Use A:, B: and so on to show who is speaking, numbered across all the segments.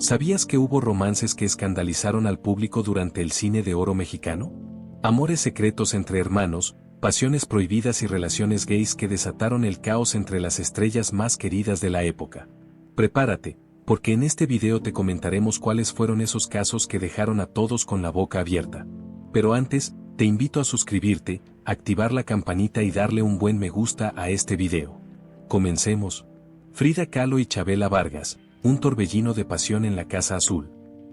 A: ¿Sabías que hubo romances que escandalizaron al público durante el cine de oro mexicano? Amores secretos entre hermanos, pasiones prohibidas y relaciones gays que desataron el caos entre las estrellas más queridas de la época. Prepárate, porque en este video te comentaremos cuáles fueron esos casos que dejaron a todos con la boca abierta. Pero antes, te invito a suscribirte, activar la campanita y darle un buen me gusta a este video. Comencemos. Frida Kahlo y Chavela Vargas, un torbellino de pasión en la Casa Azul.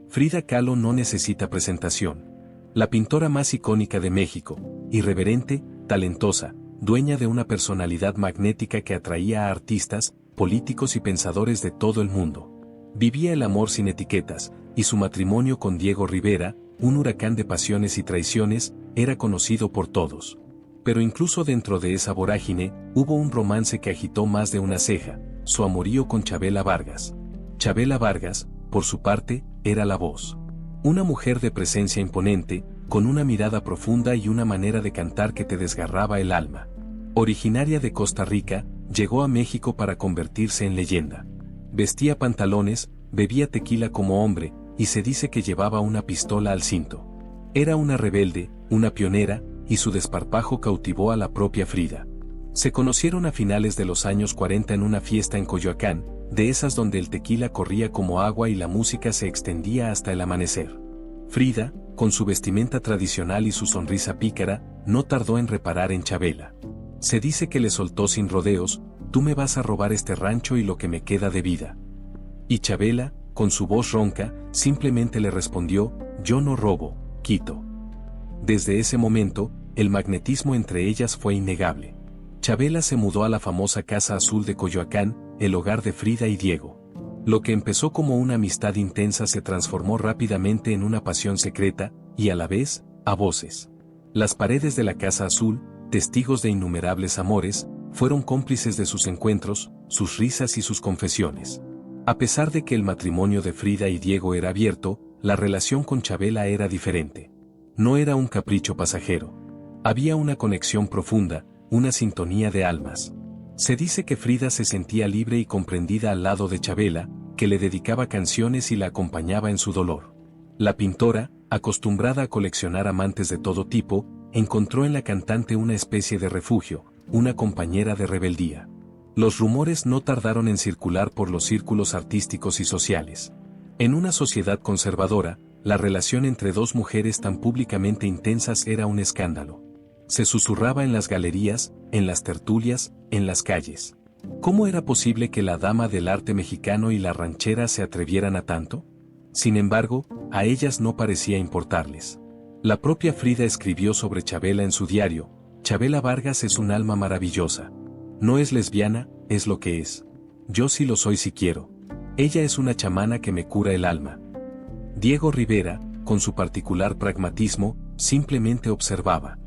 A: Frida Kahlo no necesita presentación. La pintora más icónica de México, irreverente, talentosa, dueña de una personalidad magnética que atraía a artistas, políticos y pensadores de todo el mundo. Vivía el amor sin etiquetas, y su matrimonio con Diego Rivera, un huracán de pasiones y traiciones, era conocido por todos. Pero incluso dentro de esa vorágine, hubo un romance que agitó más de una ceja, su amorío con Chavela Vargas. Chavela Vargas, por su parte, era la voz. Una mujer de presencia imponente, con una mirada profunda y una manera de cantar que te desgarraba el alma. Originaria de Costa Rica, llegó a México para convertirse en leyenda. Vestía pantalones, bebía tequila como hombre, y se dice que llevaba una pistola al cinto. Era una rebelde, una pionera, y su desparpajo cautivó a la propia Frida. Se conocieron a finales de los años 40 en una fiesta en Coyoacán, de esas donde el tequila corría como agua y la música se extendía hasta el amanecer. Frida, con su vestimenta tradicional y su sonrisa pícara, no tardó en reparar en Chavela. Se dice que le soltó sin rodeos: tú me vas a robar este rancho y lo que me queda de vida. Y Chavela, con su voz ronca, simplemente le respondió: yo no robo, quito. Desde ese momento, el magnetismo entre ellas fue innegable. Chavela se mudó a la famosa Casa Azul de Coyoacán, el hogar de Frida y Diego. Lo que empezó como una amistad intensa se transformó rápidamente en una pasión secreta, y a la vez, a voces. Las paredes de la Casa Azul, testigos de innumerables amores, fueron cómplices de sus encuentros, sus risas y sus confesiones. A pesar de que el matrimonio de Frida y Diego era abierto, la relación con Chavela era diferente. No era un capricho pasajero. Había una conexión profunda, una sintonía de almas. Se dice que Frida se sentía libre y comprendida al lado de Chavela, que le dedicaba canciones y la acompañaba en su dolor. La pintora, acostumbrada a coleccionar amantes de todo tipo, encontró en la cantante una especie de refugio, una compañera de rebeldía. Los rumores no tardaron en circular por los círculos artísticos y sociales. En una sociedad conservadora, la relación entre dos mujeres tan públicamente intensas era un escándalo. Se susurraba en las galerías, en las tertulias, en las calles. ¿Cómo era posible que la dama del arte mexicano y la ranchera se atrevieran a tanto? Sin embargo, a ellas no parecía importarles. La propia Frida escribió sobre Chavela en su diario: Chavela Vargas es un alma maravillosa. No es lesbiana, es lo que es. Yo sí lo soy si quiero. Ella es una chamana que me cura el alma. Diego Rivera, con su particular pragmatismo, simplemente observaba.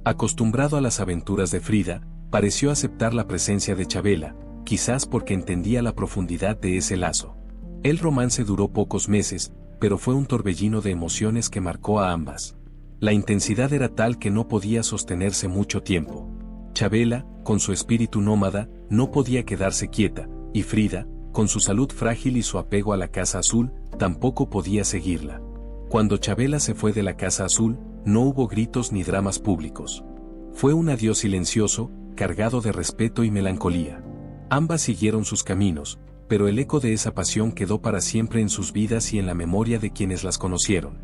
A: Acostumbrado a las aventuras de Frida, pareció aceptar la presencia de Chavela, quizás porque entendía la profundidad de ese lazo. El romance duró pocos meses, pero fue un torbellino de emociones que marcó a ambas. La intensidad era tal que no podía sostenerse mucho tiempo. Chavela, con su espíritu nómada, no podía quedarse quieta, y Frida, con su salud frágil y su apego a la Casa Azul, tampoco podía seguirla. Cuando Chavela se fue de la Casa Azul, no hubo gritos ni dramas públicos. Fue un adiós silencioso, cargado de respeto y melancolía. Ambas siguieron sus caminos, pero el eco de esa pasión quedó para siempre en sus vidas y en la memoria de quienes las conocieron.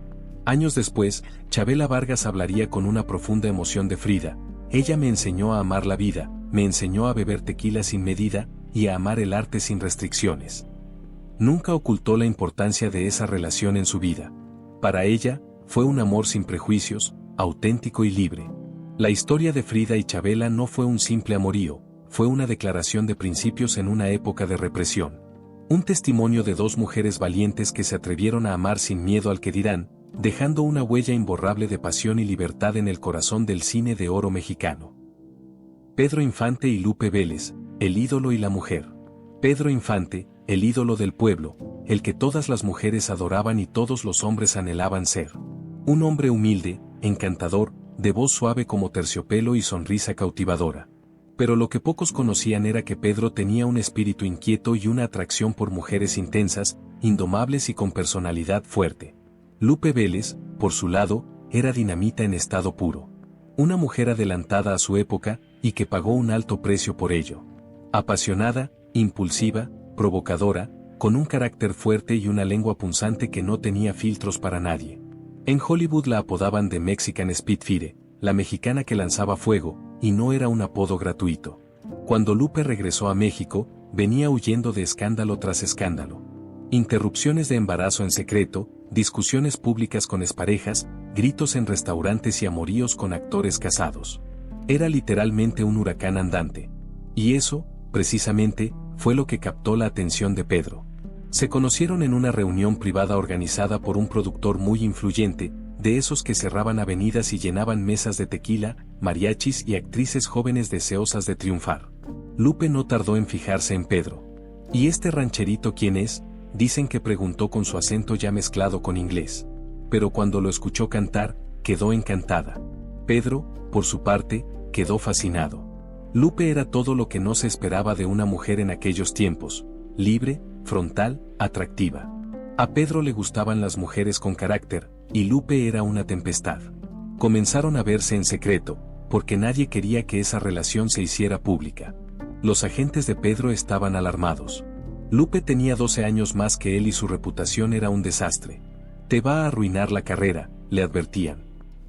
A: Años después, Chavela Vargas hablaría con una profunda emoción de Frida: ella me enseñó a amar la vida, me enseñó a beber tequila sin medida, y a amar el arte sin restricciones. Nunca ocultó la importancia de esa relación en su vida. Para ella, fue un amor sin prejuicios, auténtico y libre. La historia de Frida y Chavela no fue un simple amorío, fue una declaración de principios en una época de represión. Un testimonio de dos mujeres valientes que se atrevieron a amar sin miedo al que dirán, dejando una huella imborrable de pasión y libertad en el corazón del cine de oro mexicano. Pedro Infante y Lupe Vélez, el ídolo y la mujer. Pedro Infante, el ídolo del pueblo, el que todas las mujeres adoraban y todos los hombres anhelaban ser. Un hombre humilde, encantador, de voz suave como terciopelo y sonrisa cautivadora. Pero lo que pocos conocían era que Pedro tenía un espíritu inquieto y una atracción por mujeres intensas, indomables y con personalidad fuerte. Lupe Vélez, por su lado, era dinamita en estado puro. Una mujer adelantada a su época, y que pagó un alto precio por ello. Apasionada, impulsiva, provocadora, con un carácter fuerte y una lengua punzante que no tenía filtros para nadie. En Hollywood la apodaban de Mexican Spitfire, la mexicana que lanzaba fuego, y no era un apodo gratuito. Cuando Lupe regresó a México, venía huyendo de escándalo tras escándalo. Interrupciones de embarazo en secreto, discusiones públicas con exparejas, gritos en restaurantes y amoríos con actores casados. Era literalmente un huracán andante. Y eso, precisamente, fue lo que captó la atención de Pedro. Se conocieron en una reunión privada organizada por un productor muy influyente, de esos que cerraban avenidas y llenaban mesas de tequila, mariachis y actrices jóvenes deseosas de triunfar. Lupe no tardó en fijarse en Pedro. ¿Y este rancherito quién es?, dicen que preguntó con su acento ya mezclado con inglés. Pero cuando lo escuchó cantar, quedó encantada. Pedro, por su parte, quedó fascinado. Lupe era todo lo que no se esperaba de una mujer en aquellos tiempos: libre, frontal, atractiva. A Pedro le gustaban las mujeres con carácter, y Lupe era una tempestad. Comenzaron a verse en secreto, porque nadie quería que esa relación se hiciera pública. Los agentes de Pedro estaban alarmados. Lupe tenía 12 años más que él y su reputación era un desastre. Te va a arruinar la carrera, le advertían.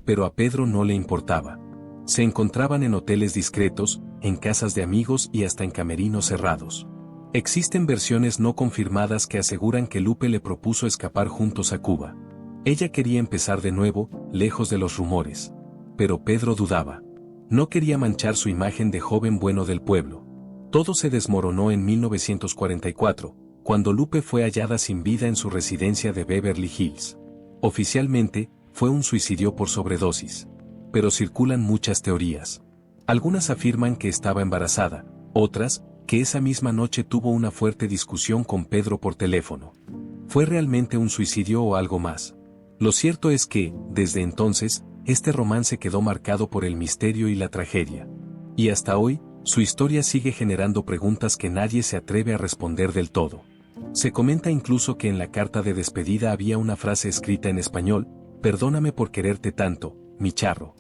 A: Pero a Pedro no le importaba. Se encontraban en hoteles discretos, en casas de amigos y hasta en camerinos cerrados. Existen versiones no confirmadas que aseguran que Lupe le propuso escapar juntos a Cuba. Ella quería empezar de nuevo, lejos de los rumores. Pero Pedro dudaba. No quería manchar su imagen de joven bueno del pueblo. Todo se desmoronó en 1944, cuando Lupe fue hallada sin vida en su residencia de Beverly Hills. Oficialmente, fue un suicidio por sobredosis. Pero circulan muchas teorías. Algunas afirman que estaba embarazada, otras, que esa misma noche tuvo una fuerte discusión con Pedro por teléfono. ¿Fue realmente un suicidio o algo más? Lo cierto es que, desde entonces, este romance quedó marcado por el misterio y la tragedia. Y hasta hoy, su historia sigue generando preguntas que nadie se atreve a responder del todo. Se comenta incluso que en la carta de despedida había una frase escrita en español: «Perdóname por quererte tanto, mi charro».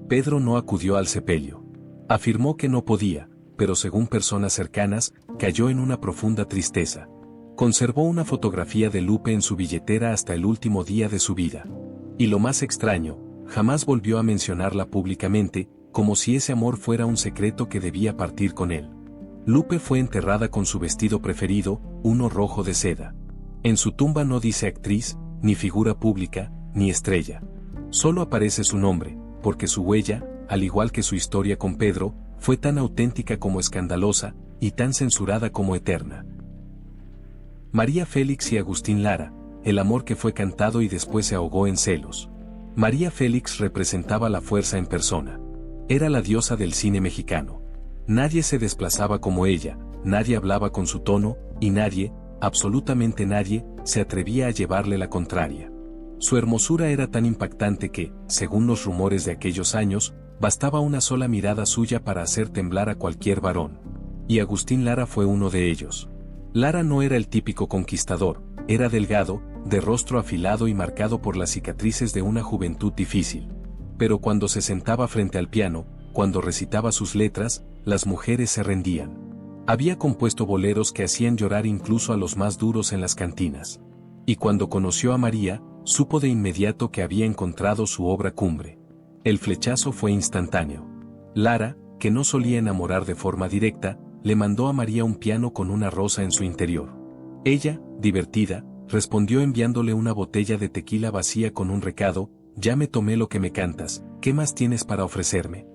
A: Pedro no acudió al sepelio. Afirmó que no podía, pero según personas cercanas, cayó en una profunda tristeza. Conservó una fotografía de Lupe en su billetera hasta el último día de su vida. Y lo más extraño, jamás volvió a mencionarla públicamente, como si ese amor fuera un secreto que debía partir con él. Lupe fue enterrada con su vestido preferido, uno rojo de seda. En su tumba no dice actriz, ni figura pública, ni estrella. Solo aparece su nombre, porque su huella, al igual que su historia con Pedro, fue tan auténtica como escandalosa, y tan censurada como eterna. María Félix y Agustín Lara, el amor que fue cantado y después se ahogó en celos. María Félix representaba la fuerza en persona. Era la diosa del cine mexicano. Nadie se desplazaba como ella, nadie hablaba con su tono, y nadie, absolutamente nadie, se atrevía a llevarle la contraria. Su hermosura era tan impactante que, según los rumores de aquellos años, bastaba una sola mirada suya para hacer temblar a cualquier varón. Y Agustín Lara fue uno de ellos. Lara no era el típico conquistador, era delgado, de rostro afilado y marcado por las cicatrices de una juventud difícil. Pero cuando se sentaba frente al piano, cuando recitaba sus letras, las mujeres se rendían. Había compuesto boleros que hacían llorar incluso a los más duros en las cantinas. Y cuando conoció a María, supo de inmediato que había encontrado su obra cumbre. El flechazo fue instantáneo. Lara, que no solía enamorar de forma directa, le mandó a María un piano con una rosa en su interior. Ella, divertida, respondió enviándole una botella de tequila vacía con un recado: «Ya me tomé lo que me cantas, ¿qué más tienes para ofrecerme?».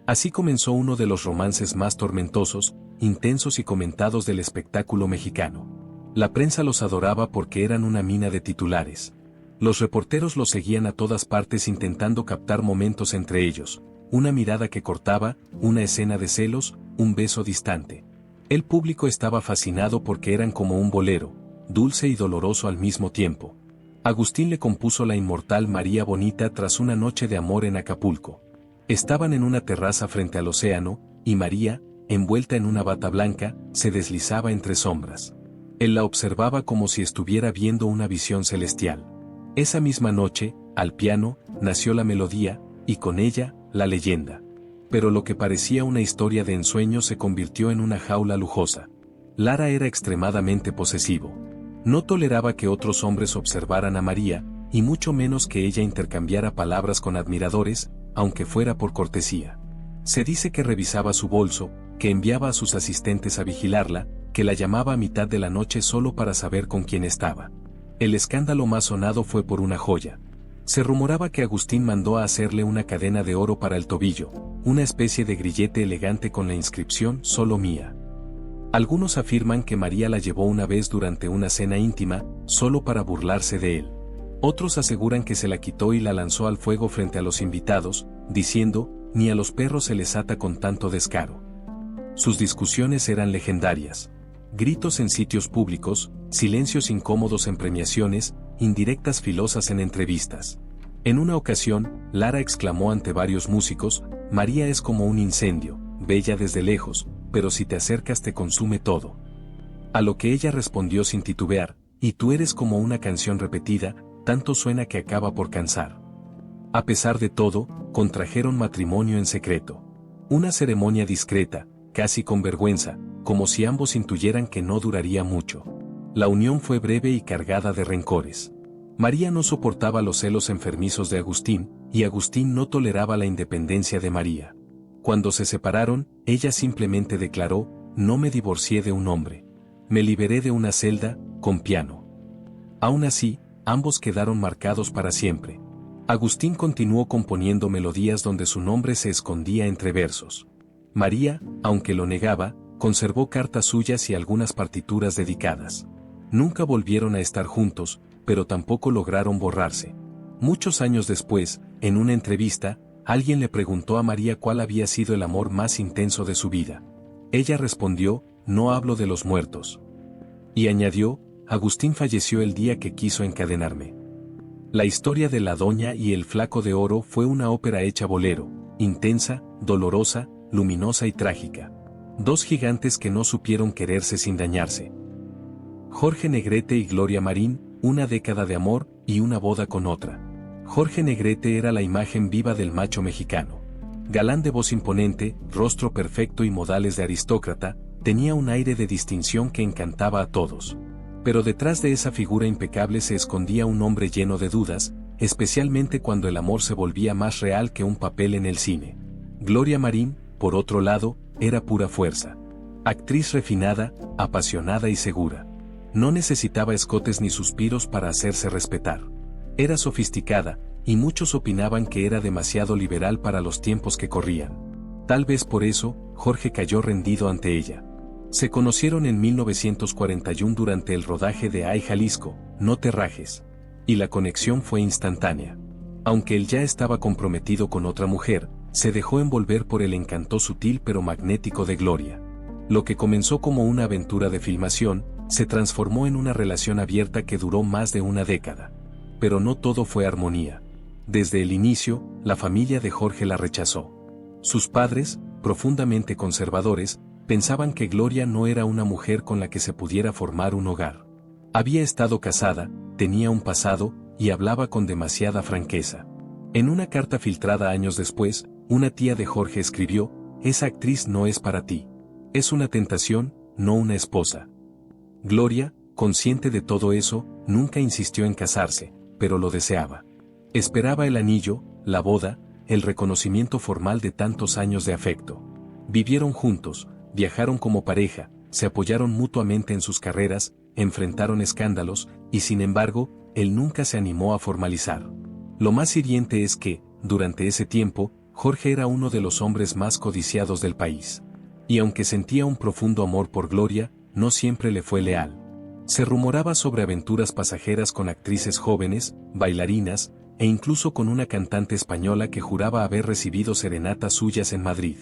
A: Así comenzó uno de los romances más tormentosos, intensos y comentados del espectáculo mexicano. La prensa los adoraba porque eran una mina de titulares. Los reporteros los seguían a todas partes intentando captar momentos entre ellos, una mirada que cortaba, una escena de celos, un beso distante. El público estaba fascinado porque eran como un bolero, dulce y doloroso al mismo tiempo. Agustín le compuso la inmortal María Bonita tras una noche de amor en Acapulco. Estaban en una terraza frente al océano, y María, envuelta en una bata blanca, se deslizaba entre sombras. Él la observaba como si estuviera viendo una visión celestial. Esa misma noche, al piano, nació la melodía, y con ella, la leyenda. Pero lo que parecía una historia de ensueño se convirtió en una jaula lujosa. Lara era extremadamente posesivo. No toleraba que otros hombres observaran a María, y mucho menos que ella intercambiara palabras con admiradores, aunque fuera por cortesía. Se dice que revisaba su bolso, que enviaba a sus asistentes a vigilarla, que la llamaba a mitad de la noche solo para saber con quién estaba. El escándalo más sonado fue por una joya. Se rumoraba que Agustín mandó a hacerle una cadena de oro para el tobillo, una especie de grillete elegante con la inscripción «Solo mía». Algunos afirman que María la llevó una vez durante una cena íntima, solo para burlarse de él. Otros aseguran que se la quitó y la lanzó al fuego frente a los invitados, diciendo, «Ni a los perros se les ata con tanto descaro». Sus discusiones eran legendarias. Gritos en sitios públicos, silencios incómodos en premiaciones, indirectas filosas en entrevistas. En una ocasión, Lara exclamó ante varios músicos, «María es como un incendio, bella desde lejos, pero si te acercas te consume todo». A lo que ella respondió sin titubear, «Y tú eres como una canción repetida, tanto suena que acaba por cansar». A pesar de todo, contrajeron matrimonio en secreto. Una ceremonia discreta, casi con vergüenza, como si ambos intuyeran que no duraría mucho. La unión fue breve y cargada de rencores. María no soportaba los celos enfermizos de Agustín, y Agustín no toleraba la independencia de María. Cuando se separaron, ella simplemente declaró, «No me divorcié de un hombre. Me liberé de una celda, con piano». Aún así, ambos quedaron marcados para siempre. Agustín continuó componiendo melodías donde su nombre se escondía entre versos. María, aunque lo negaba, conservó cartas suyas y algunas partituras dedicadas. Nunca volvieron a estar juntos, pero tampoco lograron borrarse. Muchos años después, en una entrevista, alguien le preguntó a María cuál había sido el amor más intenso de su vida. Ella respondió, «No hablo de los muertos». Y añadió, «Agustín falleció el día que quiso encadenarme». La historia de la Doña y el Flaco de Oro fue una ópera hecha bolero, intensa, dolorosa, luminosa y trágica. Dos gigantes que no supieron quererse sin dañarse. Jorge Negrete y Gloria Marín, una década de amor y una boda con otra. Jorge Negrete era la imagen viva del macho mexicano. Galán de voz imponente, rostro perfecto y modales de aristócrata, tenía un aire de distinción que encantaba a todos. Pero detrás de esa figura impecable se escondía un hombre lleno de dudas, especialmente cuando el amor se volvía más real que un papel en el cine. Gloria Marín, por otro lado, era pura fuerza. Actriz refinada, apasionada y segura. No necesitaba escotes ni suspiros para hacerse respetar. Era sofisticada, y muchos opinaban que era demasiado liberal para los tiempos que corrían. Tal vez por eso, Jorge cayó rendido ante ella. Se conocieron en 1941 durante el rodaje de Ay Jalisco, No te rajes. Y la conexión fue instantánea. Aunque él ya estaba comprometido con otra mujer, se dejó envolver por el encanto sutil pero magnético de Gloria. Lo que comenzó como una aventura de filmación, se transformó en una relación abierta que duró más de una década. Pero no todo fue armonía. Desde el inicio, la familia de Jorge la rechazó. Sus padres, profundamente conservadores, pensaban que Gloria no era una mujer con la que se pudiera formar un hogar. Había estado casada, tenía un pasado, y hablaba con demasiada franqueza. En una carta filtrada años después, una tía de Jorge escribió, «Esa actriz no es para ti. Es una tentación, no una esposa». Gloria, consciente de todo eso, nunca insistió en casarse, pero lo deseaba. Esperaba el anillo, la boda, el reconocimiento formal de tantos años de afecto. Vivieron juntos, viajaron como pareja, se apoyaron mutuamente en sus carreras, enfrentaron escándalos, y sin embargo, él nunca se animó a formalizar. Lo más hiriente es que, durante ese tiempo, Jorge era uno de los hombres más codiciados del país. Y aunque sentía un profundo amor por Gloria, no siempre le fue leal. Se rumoraba sobre aventuras pasajeras con actrices jóvenes, bailarinas, e incluso con una cantante española que juraba haber recibido serenatas suyas en Madrid.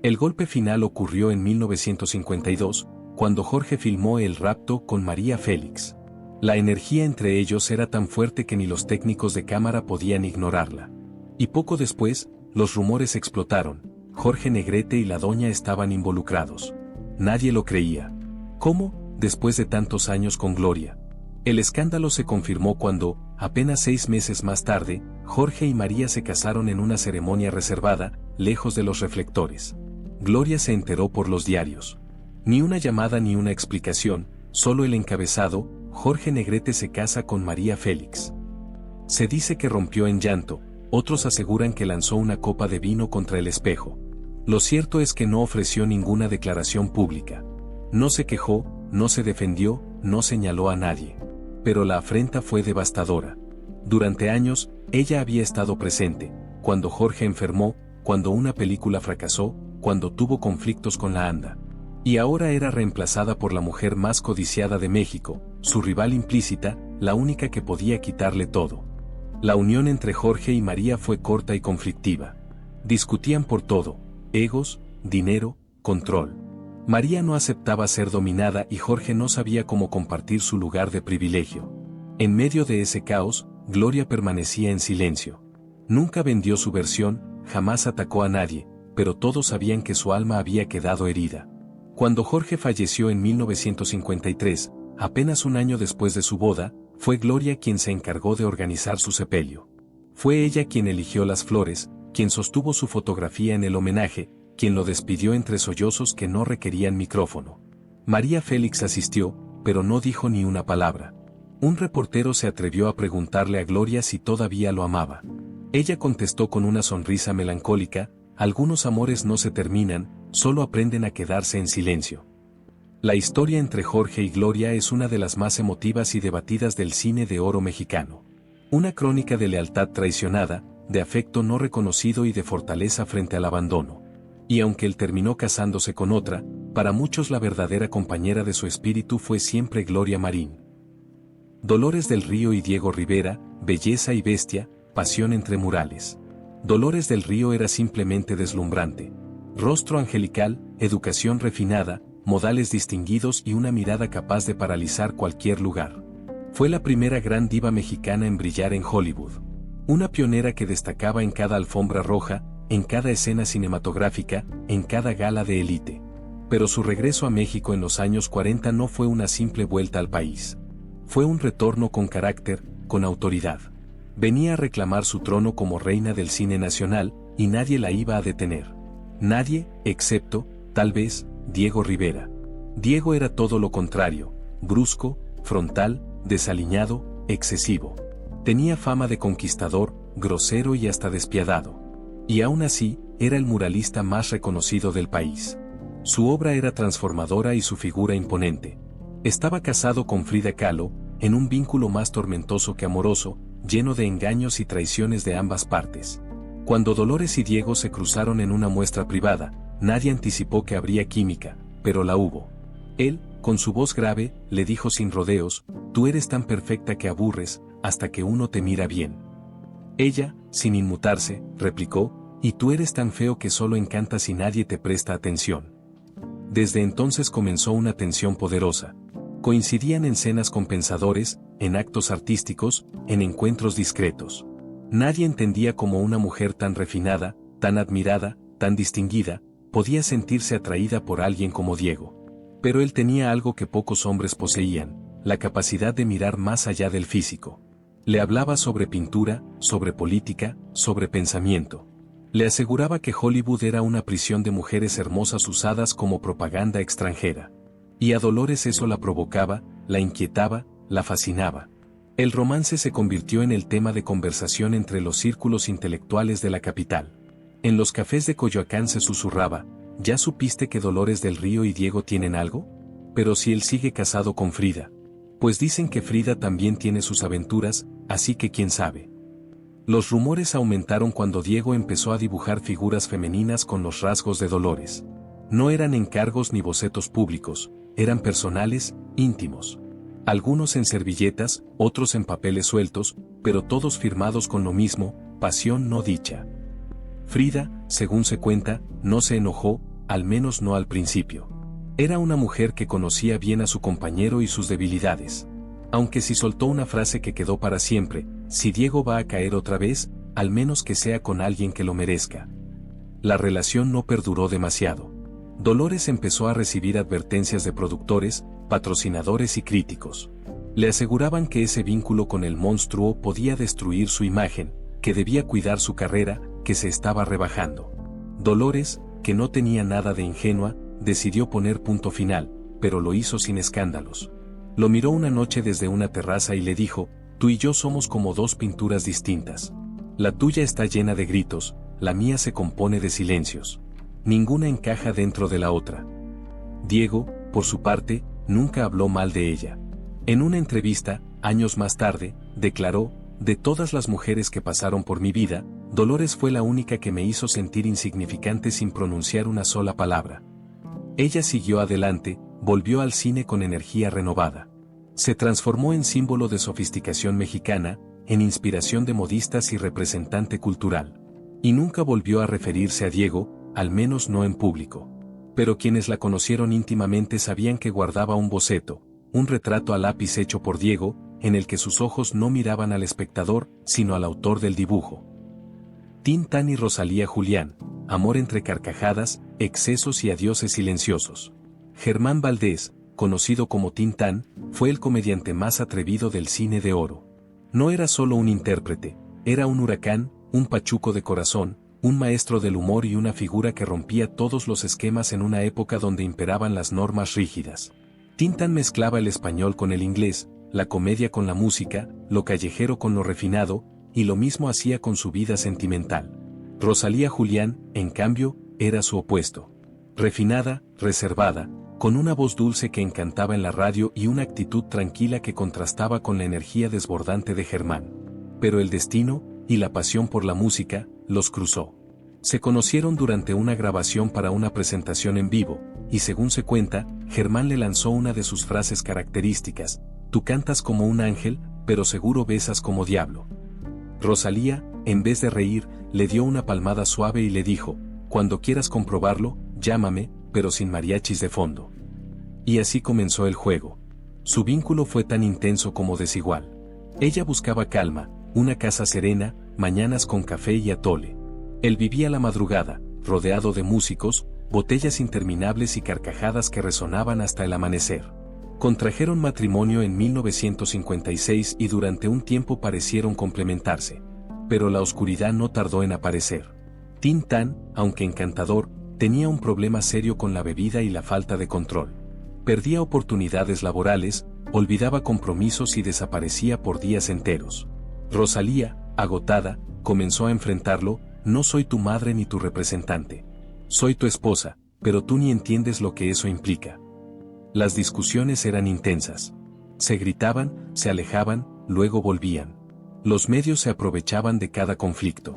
A: El golpe final ocurrió en 1952, cuando Jorge filmó El rapto con María Félix. La energía entre ellos era tan fuerte que ni los técnicos de cámara podían ignorarla. Y poco después, los rumores explotaron. Jorge Negrete y la Doña estaban involucrados. Nadie lo creía. ¿Cómo?, después de tantos años con Gloria. El escándalo se confirmó cuando, apenas 6 meses más tarde, Jorge y María se casaron en una ceremonia reservada, lejos de los reflectores. Gloria se enteró por los diarios. Ni una llamada ni una explicación, solo el encabezado: Jorge Negrete se casa con María Félix. Se dice que rompió en llanto, otros aseguran que lanzó una copa de vino contra el espejo. Lo cierto es que no ofreció ninguna declaración pública. No se quejó, no se defendió, no señaló a nadie. Pero la afrenta fue devastadora. Durante años, ella había estado presente, cuando Jorge enfermó, cuando una película fracasó, cuando tuvo conflictos con la ANDA. Y ahora era reemplazada por la mujer más codiciada de México, su rival implícita, la única que podía quitarle todo. La unión entre Jorge y María fue corta y conflictiva. Discutían por todo: egos, dinero, control. María no aceptaba ser dominada y Jorge no sabía cómo compartir su lugar de privilegio. En medio de ese caos, Gloria permanecía en silencio. Nunca vendió su versión, jamás atacó a nadie, pero todos sabían que su alma había quedado herida. Cuando Jorge falleció en 1953, apenas un año después de su boda, fue Gloria quien se encargó de organizar su sepelio. Fue ella quien eligió las flores, quien sostuvo su fotografía en el homenaje, quien lo despidió entre sollozos que no requerían micrófono. María Félix asistió, pero no dijo ni una palabra. Un reportero se atrevió a preguntarle a Gloria si todavía lo amaba. Ella contestó con una sonrisa melancólica: algunos amores no se terminan, solo aprenden a quedarse en silencio. La historia entre Jorge y Gloria es una de las más emotivas y debatidas del cine de oro mexicano. Una crónica de lealtad traicionada, de afecto no reconocido y de fortaleza frente al abandono. Y aunque él terminó casándose con otra, para muchos la verdadera compañera de su espíritu fue siempre Gloria Marín. Dolores del Río y Diego Rivera, belleza y bestia, pasión entre murales. Dolores del Río era simplemente deslumbrante. Rostro angelical, educación refinada, modales distinguidos y una mirada capaz de paralizar cualquier lugar. Fue la primera gran diva mexicana en brillar en Hollywood. Una pionera que destacaba en cada alfombra roja, en cada escena cinematográfica, en cada gala de élite. Pero su regreso a México en los años 40 no fue una simple vuelta al país. Fue un retorno con carácter, con autoridad. Venía a reclamar su trono como reina del cine nacional, y nadie la iba a detener. Nadie, excepto, tal vez, Diego Rivera. Diego era todo lo contrario: brusco, frontal, desaliñado, excesivo. Tenía fama de conquistador, grosero y hasta despiadado. Y aún así, era el muralista más reconocido del país. Su obra era transformadora y su figura imponente. Estaba casado con Frida Kahlo, en un vínculo más tormentoso que amoroso, lleno de engaños y traiciones de ambas partes. Cuando Dolores y Diego se cruzaron en una muestra privada, nadie anticipó que habría química, pero la hubo. Él, con su voz grave, le dijo sin rodeos: tú eres tan perfecta que aburres, hasta que uno te mira bien. Ella, sin inmutarse, replicó: y tú eres tan feo que solo encantas y nadie te presta atención. Desde entonces comenzó una tensión poderosa. Coincidían en cenas con pensadores, en actos artísticos, en encuentros discretos. Nadie entendía cómo una mujer tan refinada, tan admirada, tan distinguida, podía sentirse atraída por alguien como Diego. Pero él tenía algo que pocos hombres poseían: la capacidad de mirar más allá del físico. Le hablaba sobre pintura, sobre política, sobre pensamiento. Le aseguraba que Hollywood era una prisión de mujeres hermosas usadas como propaganda extranjera. Y a Dolores eso la provocaba, la inquietaba, la fascinaba. El romance se convirtió en el tema de conversación entre los círculos intelectuales de la capital. En los cafés de Coyoacán se susurraba: ¿ya supiste que Dolores del Río y Diego tienen algo? Pero si él sigue casado con Frida. Pues dicen que Frida también tiene sus aventuras, así que quién sabe. Los rumores aumentaron cuando Diego empezó a dibujar figuras femeninas con los rasgos de Dolores. No eran encargos ni bocetos públicos, eran personales, íntimos. Algunos en servilletas, otros en papeles sueltos, pero todos firmados con lo mismo: pasión no dicha. Frida, según se cuenta, no se enojó, al menos no al principio. Era una mujer que conocía bien a su compañero y sus debilidades. Aunque sí soltó una frase que quedó para siempre: si Diego va a caer otra vez, al menos que sea con alguien que lo merezca. La relación no perduró demasiado. Dolores empezó a recibir advertencias de productores, patrocinadores y críticos. Le aseguraban que ese vínculo con el monstruo podía destruir su imagen, que debía cuidar su carrera, que se estaba rebajando. Dolores, que no tenía nada de ingenua, decidió poner punto final, pero lo hizo sin escándalos. Lo miró una noche desde una terraza y le dijo: tú y yo somos como dos pinturas distintas. La tuya está llena de gritos, la mía se compone de silencios. Ninguna encaja dentro de la otra. Diego, por su parte, nunca habló mal de ella. En una entrevista, años más tarde, declaró: de todas las mujeres que pasaron por mi vida, Dolores fue la única que me hizo sentir insignificante sin pronunciar una sola palabra. Ella siguió adelante, volvió al cine con energía renovada. Se transformó en símbolo de sofisticación mexicana, en inspiración de modistas y representante cultural. Y nunca volvió a referirse a Diego, al menos no en público. Pero quienes la conocieron íntimamente sabían que guardaba un boceto, un retrato a lápiz hecho por Diego, en el que sus ojos no miraban al espectador, sino al autor del dibujo. Tin Tan y Rosalía Julián, amor entre carcajadas, excesos y adioses silenciosos. Germán Valdés, conocido como Tin Tan, fue el comediante más atrevido del cine de oro. No era solo un intérprete, era un huracán, un pachuco de corazón, un maestro del humor y una figura que rompía todos los esquemas en una época donde imperaban las normas rígidas. Tin Tan mezclaba el español con el inglés, la comedia con la música, lo callejero con lo refinado, y lo mismo hacía con su vida sentimental. Rosalía Julián, en cambio, era su opuesto. Refinada, reservada, con una voz dulce que encantaba en la radio y una actitud tranquila que contrastaba con la energía desbordante de Germán. Pero el destino, y la pasión por la música, los cruzó. Se conocieron durante una grabación para una presentación en vivo, y según se cuenta, Germán le lanzó una de sus frases características: tú cantas como un ángel, pero seguro besas como diablo. Rosalía, en vez de reír, le dio una palmada suave y le dijo: cuando quieras comprobarlo, llámame, pero sin mariachis de fondo. Y así comenzó el juego. Su vínculo fue tan intenso como desigual. Ella buscaba calma, una casa serena, mañanas con café y atole. Él vivía la madrugada, rodeado de músicos, botellas interminables y carcajadas que resonaban hasta el amanecer. Contrajeron matrimonio en 1956 y durante un tiempo parecieron complementarse. Pero la oscuridad no tardó en aparecer. Tin Tan, aunque encantador, tenía un problema serio con la bebida y la falta de control. Perdía oportunidades laborales, olvidaba compromisos y desaparecía por días enteros. Rosalía, agotada, comenzó a enfrentarlo: no soy tu madre ni tu representante. Soy tu esposa, pero tú ni entiendes lo que eso implica. Las discusiones eran intensas. Se gritaban, se alejaban, luego volvían. Los medios se aprovechaban de cada conflicto.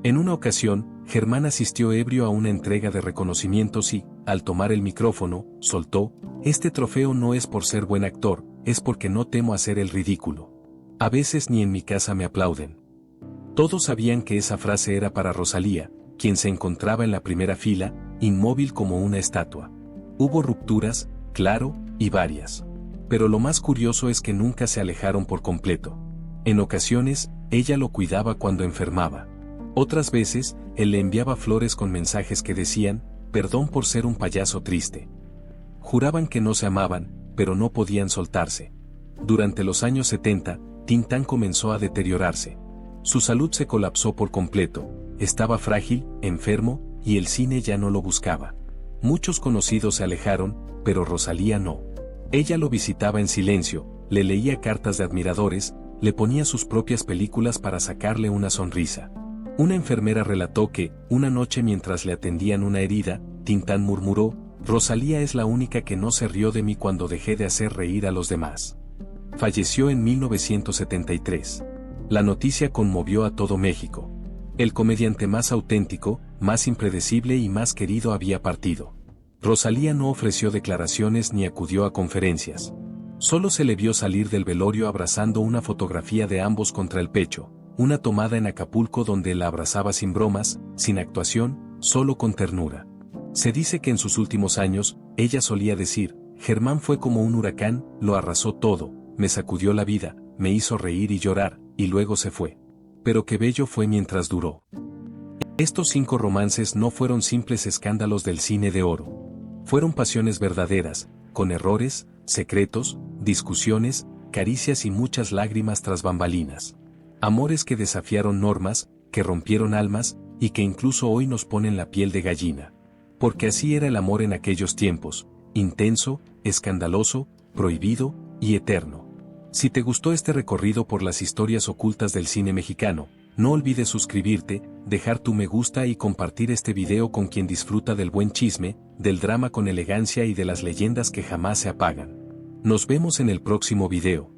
A: En una ocasión, Germán asistió ebrio a una entrega de reconocimientos y, al tomar el micrófono, soltó: este trofeo no es por ser buen actor, es porque no temo hacer el ridículo. A veces ni en mi casa me aplauden. Todos sabían que esa frase era para Rosalía, quien se encontraba en la primera fila, inmóvil como una estatua. Hubo rupturas, claro, y varias. Pero lo más curioso es que nunca se alejaron por completo. En ocasiones, ella lo cuidaba cuando enfermaba. Otras veces, él le enviaba flores con mensajes que decían: perdón por ser un payaso triste. Juraban que no se amaban, pero no podían soltarse. Durante los años 70, Tin Tan comenzó a deteriorarse. Su salud se colapsó por completo, estaba frágil, enfermo, y el cine ya no lo buscaba. Muchos conocidos se alejaron, pero Rosalía no. Ella lo visitaba en silencio, le leía cartas de admiradores, le ponía sus propias películas para sacarle una sonrisa. Una enfermera relató que, una noche mientras le atendían una herida, Tin Tan murmuró: Rosalía es la única que no se rió de mí cuando dejé de hacer reír a los demás. Falleció en 1973. La noticia conmovió a todo México. El comediante más auténtico, más impredecible y más querido había partido. Rosalía no ofreció declaraciones ni acudió a conferencias. Solo se le vio salir del velorio abrazando una fotografía de ambos contra el pecho, una tomada en Acapulco donde la abrazaba sin bromas, sin actuación, solo con ternura. Se dice que en sus últimos años, ella solía decir: Germán fue como un huracán, lo arrasó todo, me sacudió la vida, me hizo reír y llorar, y luego se fue. Pero qué bello fue mientras duró. Estos 5 romances no fueron simples escándalos del cine de oro. Fueron pasiones verdaderas, con errores, secretos, discusiones, caricias y muchas lágrimas tras bambalinas. Amores que desafiaron normas, que rompieron almas, y que incluso hoy nos ponen la piel de gallina. Porque así era el amor en aquellos tiempos, intenso, escandaloso, prohibido y eterno. Si te gustó este recorrido por las historias ocultas del cine mexicano, no olvides suscribirte, dejar tu me gusta y compartir este video con quien disfruta del buen chisme, del drama con elegancia y de las leyendas que jamás se apagan. Nos vemos en el próximo video.